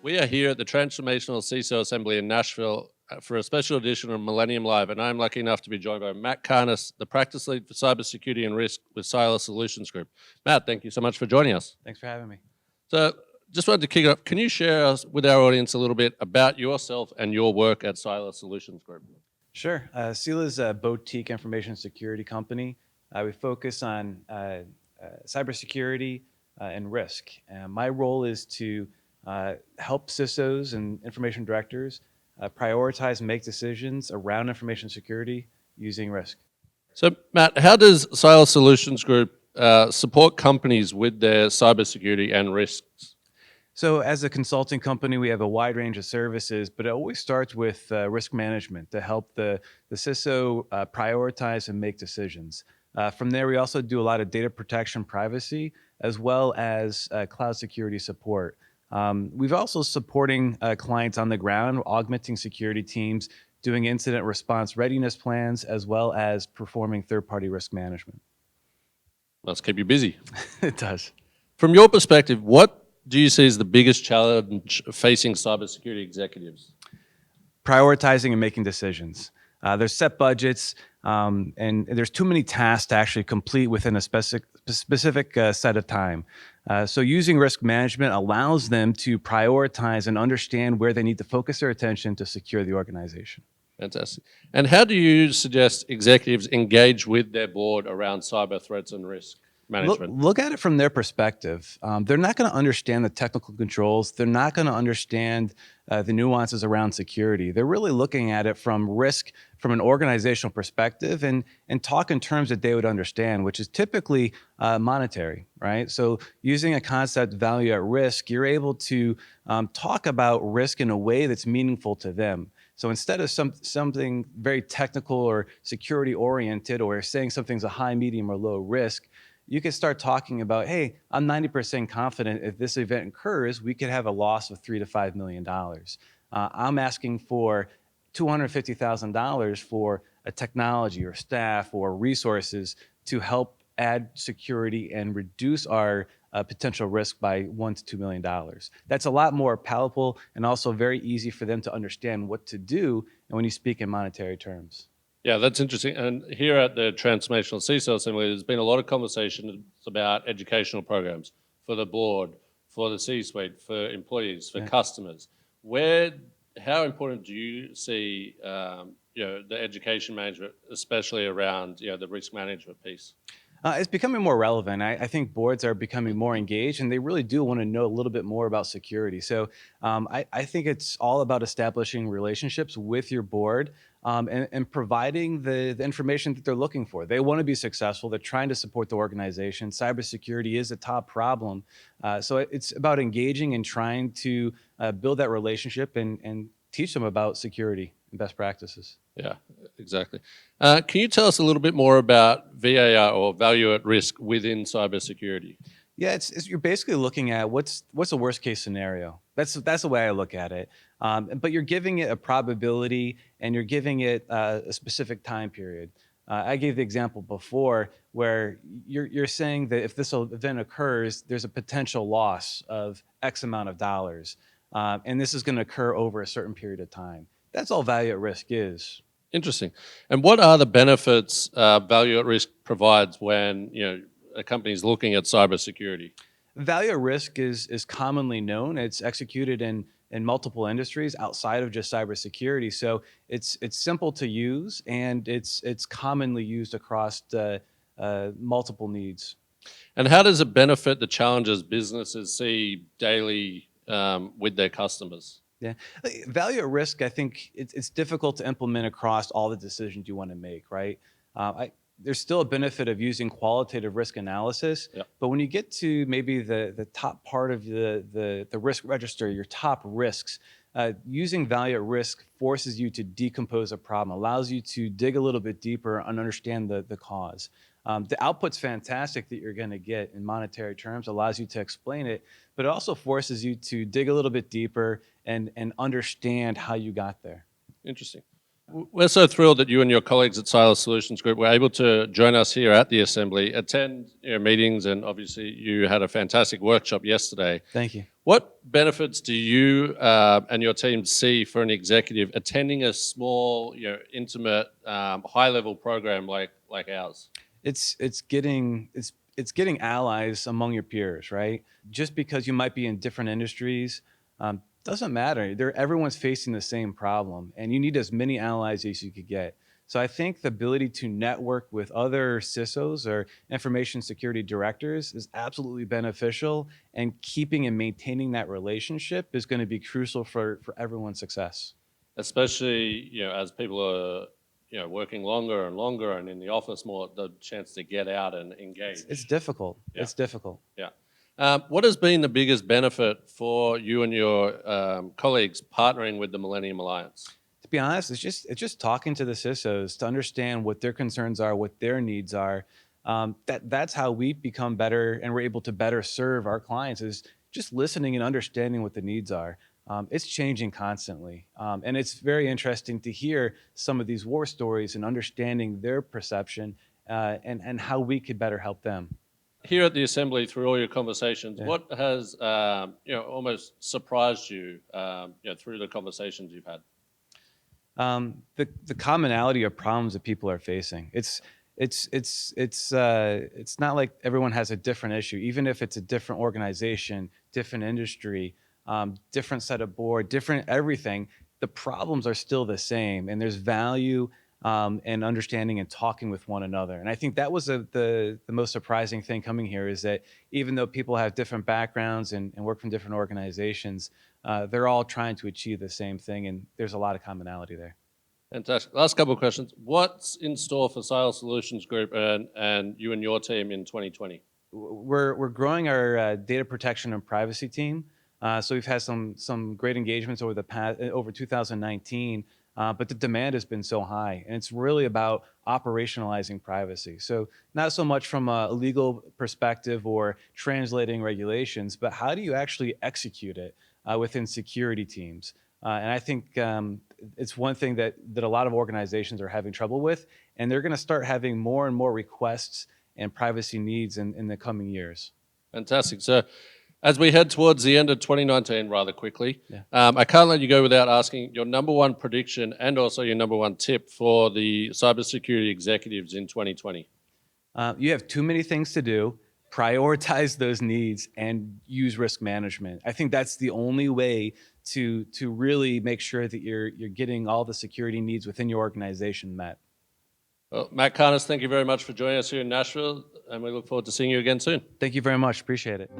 We are here at the Transformational CISO Assembly in Nashville for a special edition of Millennium Live, and I'm lucky enough to be joined by Matt Karnas, the practice lead for cybersecurity and risk with Sila Solutions Group. Matt, thank you so much for joining us. Thanks for having me. So, just wanted to kick it off. Can you share us with our audience a little bit about yourself and your work at Sila Solutions Group? Sure. Sila's a boutique information security company. We focus on cybersecurity and risk. My role is to help CISOs and information directors prioritize and make decisions around information security using risk. So, Matt, how does Sila Solutions Group support companies with their cybersecurity and risks? So as a consulting company, we have a wide range of services, but it always starts with risk management to help the CISO prioritize and make decisions. From there, we also do a lot of data protection, privacy, as well as cloud security support. We've also supporting clients on the ground, augmenting security teams, doing incident response readiness plans, as well as performing third-party risk management. Let's keep you busy. It does. From your perspective, what do you see as the biggest challenge facing cybersecurity executives? Prioritizing and making decisions. There's set budgets, and there's too many tasks to actually complete within a specific set of time. So using risk management allows them to prioritize and understand where they need to focus their attention to secure the organization. Fantastic. And how do you suggest executives engage with their board around cyber threats and risk management? Look at it from their perspective. They're not going to understand the technical controls. They're not going to understand the nuances around security. They're really looking at it from risk, from an organizational perspective, and talk in terms that they would understand, which is typically monetary, right? So using a concept value at risk, you're able to talk about risk in a way that's meaningful to them. So instead of something very technical or security oriented, or saying something's a high, medium, or low risk, you can start talking about, hey, I'm 90% confident if this event occurs, we could have a loss of $3 to $5 million. I'm asking for $250,000 for a technology or staff or resources to help add security and reduce our potential risk by $1 to $2 million. That's a lot more palatable and also very easy for them to understand what to do, and when you speak in monetary terms. Yeah, that's interesting. And here at the Transformational CISO Assembly, there's been a lot of conversations about educational programs for the board, for the C-suite, for employees, for customers. How important do you see the education management, especially around the risk management piece? It's becoming more relevant. I think boards are becoming more engaged, and they really do want to know a little bit more about security. So I think it's all about establishing relationships with your board and providing the information that they're looking for. They want to be successful. They're trying to support the organization. Cybersecurity is a top problem. So it's about engaging and trying to build that relationship and teach them about security and best practices. Yeah, exactly. Can you tell us a little bit more about VAR, or value at risk, within cybersecurity? Yeah, you're basically looking at what's the worst case scenario. That's the way I look at it. But you're giving it a probability, and you're giving it a specific time period. I gave the example before where you're saying that if this event occurs, there's a potential loss of X amount of dollars, and this is going to occur over a certain period of time. That's all value at risk is. Interesting. And what are the benefits value at risk provides when a company is looking at cybersecurity? Value at risk is commonly known. It's executed in multiple industries outside of just cybersecurity. So it's simple to use, and it's commonly used across multiple needs. And how does it benefit the challenges businesses see daily with their customers? Yeah, value at risk, I think it's difficult to implement across all the decisions you want to make, right? There's still a benefit of using qualitative risk analysis, but when you get to maybe the top part of the risk register, your top risks, using value at risk forces you to decompose a problem, allows you to dig a little bit deeper and understand the cause. The output's fantastic that you're going to get in monetary terms, allows you to explain it, but it also forces you to dig a little bit deeper and understand how you got there. Interesting. We're so thrilled that you and your colleagues at Sila Solutions Group were able to join us here at the Assembly, attend meetings, and obviously you had a fantastic workshop yesterday. Thank you. What benefits do you and your team see for an executive attending a small, intimate, high-level program like ours? It's getting allies among your peers, right? Just because you might be in different industries, doesn't matter. Everyone's facing the same problem, and you need as many allies as you could get. So I think the ability to network with other CISOs or information security directors is absolutely beneficial, and keeping and maintaining that relationship is going to be crucial for everyone's success. Especially, as people are, working longer and longer and in the office more, the chance to get out and engage. It's difficult. Yeah. It's difficult. Yeah. What has been the biggest benefit for you and your colleagues partnering with the Millennium Alliance? To be honest, it's just talking to the CISOs to understand what their concerns are, what their needs are. That's how we become better, and we're able to better serve our clients, is just listening and understanding what the needs are. It's changing constantly, and it's very interesting to hear some of these war stories and understanding their perception, and how we could better help them. Here at the Assembly, through all your conversations, Yeah. what has almost surprised you, through the conversations you've had? The commonality of problems that people are facing. It's not like everyone has a different issue, even if it's a different organization, different industry, different set of board, different everything. The problems are still the same, and there's value and understanding and talking with one another. And I think that was the most surprising thing coming here, is that even though people have different backgrounds and work from different organizations, they're all trying to achieve the same thing, and there's a lot of commonality there. Fantastic. Last couple of questions. What's in store for Sila Solutions Group and you and your team in 2020? We're growing our data protection and privacy team. So we've had some great engagements over 2019, but the demand has been so high, and it's really about operationalizing privacy. So not so much from a legal perspective or translating regulations, but how do you actually execute it within security teams? And I think it's one thing that a lot of organizations are having trouble with, and they're going to start having more and more requests and privacy needs in the coming years. Fantastic. So as we head towards the end of 2019 rather quickly, Yeah. I can't let you go without asking your number one prediction and also your number one tip for the cybersecurity executives in 2020. You have too many things to do. Prioritize those needs and use risk management. I think that's the only way to really make sure that you're getting all the security needs within your organization met. Well, Matt Karnas, thank you very much for joining us here in Nashville, and we look forward to seeing you again soon. Thank you very much. Appreciate it.